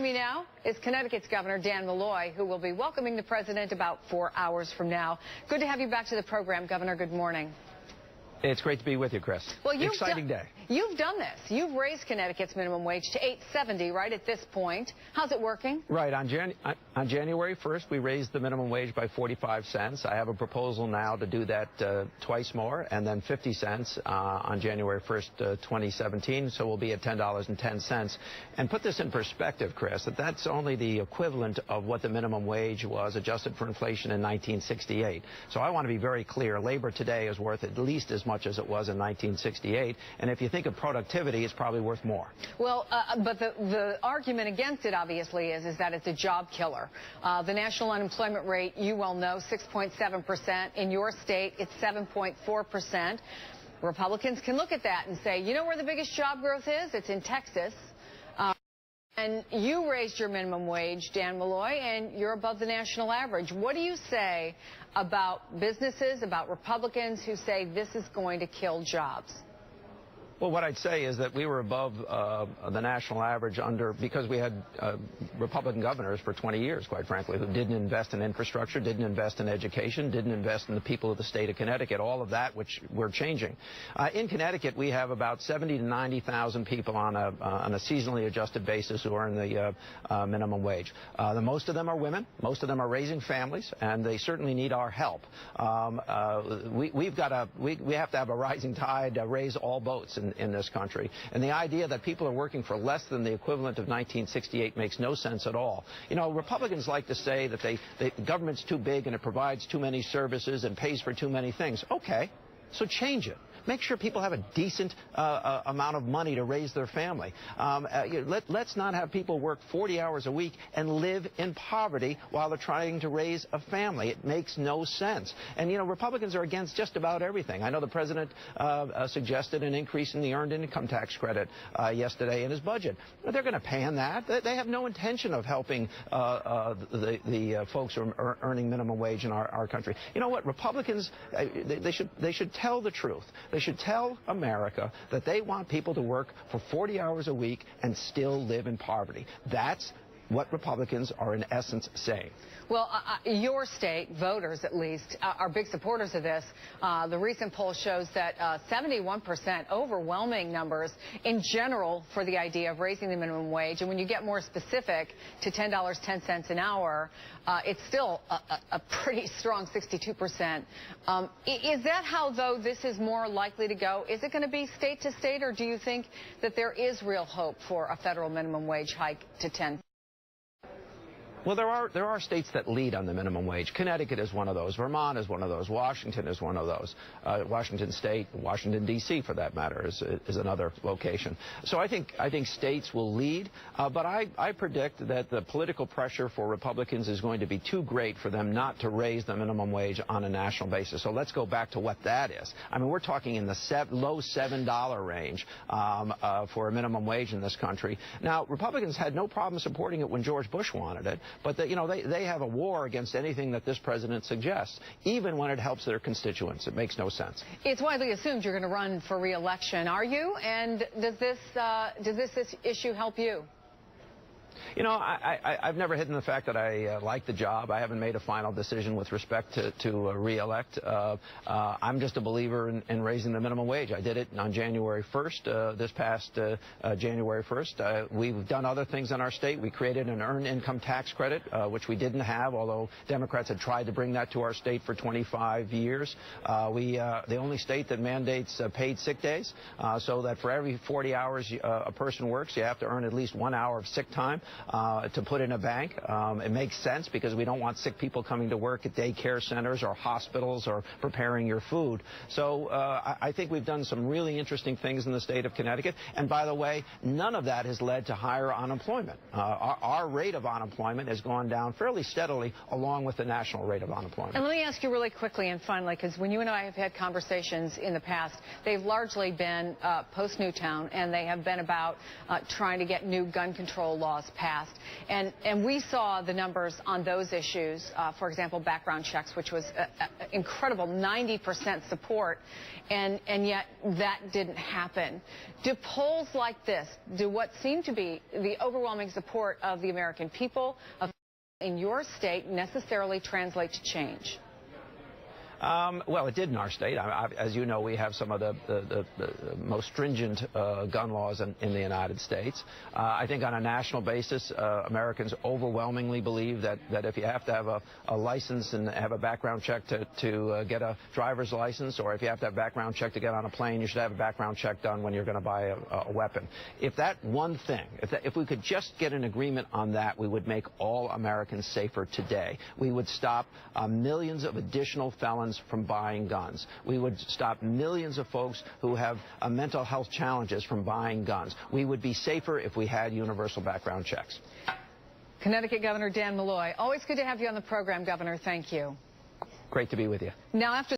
Me now is Connecticut's Governor Dan Malloy, who will be welcoming the president about 4 hours from now. Good to have you back to the program, Governor. Good morning. It's great to be with you, Chris. Well, exciting day. You've done this. You've raised Connecticut's minimum wage to $8.70 right at this point. How's it working? Right. On January 1st, we raised the minimum wage by 45 cents. I have a proposal now to do that twice more, and then 50 cents on January 1st, 2017. So we'll be at $10.10. And put this in perspective, Chris, that's only the equivalent of what the minimum wage was adjusted for inflation in 1968. So I want to be very clear. Labor today is worth at least as much as it was in 1968, and if you think of productivity, it's probably worth more. Well, but the argument against it, obviously, is that it's a job killer. The national unemployment rate, you well know, 6.7%. In your state, it's 7.4%. Republicans can look at that and say, you know where the biggest job growth is? It's in Texas. And you raised your minimum wage, Dan Malloy, and you're above the national average. What do you say about businesses, about Republicans who say this is going to kill jobs? Well, what I'd say is that we were above the national average because we had Republican governors for 20 years, quite frankly, who didn't invest in infrastructure, didn't invest in education, didn't invest in the people of the state of Connecticut, all of that which we're changing. In Connecticut, we have about 70 to 90,000 people on a seasonally adjusted basis who earn the minimum wage. Most of them are women. Most of them are raising families, and they certainly need our help. We have to have a rising tide raise all boats in this country. And the idea that people are working for less than the equivalent of 1968 makes no sense at all. You know, Republicans like to say that the government's too big and it provides too many services and pays for too many things. Okay, so change it. Make sure people have a decent amount of money to raise their family. Let's not have people work 40 hours a week and live in poverty while they're trying to raise a family. It makes no sense. And, you know, Republicans are against just about everything. I know the president suggested an increase in the earned income tax credit yesterday in his budget. They're going to pan that. They have no intention of helping the folks who are earning minimum wage in our country. You know what? Republicans, they should tell the truth. They should tell America that they want people to work for 40 hours a week and still live in poverty. That's what Republicans are in essence saying. Well, your state, voters at least, are big supporters of this. The recent poll shows that 71%, overwhelming numbers in general for the idea of raising the minimum wage. And when you get more specific to $10.10 an hour, it's still a pretty strong 62%. Is that how, though, this is more likely to go? Is it going to be state to state, or do you think that there is real hope for a federal minimum wage hike to 10? Well, there are states that lead on the minimum wage. Connecticut is one of those. Vermont is one of those. Washington is one of those. Washington State, Washington, D.C., for that matter, is another location. So I think states will lead, but I predict that the political pressure for Republicans is going to be too great for them not to raise the minimum wage on a national basis. So let's go back to what that is. I mean, we're talking in the low $7 range for a minimum wage in this country. Now, Republicans had no problem supporting it when George Bush wanted it. But they have a war against anything that this president suggests, even when it helps their constituents. It makes no sense. It's widely assumed you're going to run for re-election. Are you? And does this issue help you? You know, I've never hidden the fact that I like the job. I haven't made a final decision with respect to re-elect. I'm just a believer in raising the minimum wage. I did it on January 1st, this past January 1st. We've done other things in our state. We created an earned income tax credit, which we didn't have, although Democrats had tried to bring that to our state for 25 years. The only state that mandates paid sick days, so that for every 40 hours a person works, you have to earn at least 1 hour of sick time to put in a bank. It makes sense because we don't want sick people coming to work at daycare centers or hospitals or preparing your food. So I think we've done some really interesting things in the state of Connecticut. And by the way, none of that has led to higher unemployment. Our rate of unemployment has gone down fairly steadily along with the national rate of unemployment. And let me ask you really quickly and finally, because when you and I have had conversations in the past, they've largely been post-Newtown, and they have been about trying to get new gun control laws passed. And we saw the numbers on those issues, for example, background checks, which was incredible, 90% support, and yet that didn't happen. Do polls like this, do what seem to be the overwhelming support of the American people in your state necessarily translate to change? Well, it did in our state. As you know, we have some of the most stringent gun laws in the United States. I think on a national basis, Americans overwhelmingly believe that if you have to have a license and have a background check to get a driver's license, or if you have to have a background check to get on a plane, you should have a background check done when you're going to buy a weapon. If that one thing, if we could just get an agreement on that, we would make all Americans safer today. We would stop millions of additional felons from buying guns. We would stop millions of folks who have mental health challenges from buying guns. We would be safer if we had universal background checks. Connecticut Governor Dan Malloy, always good to have you on the program, Governor. Thank you. Great to be with you. Now, after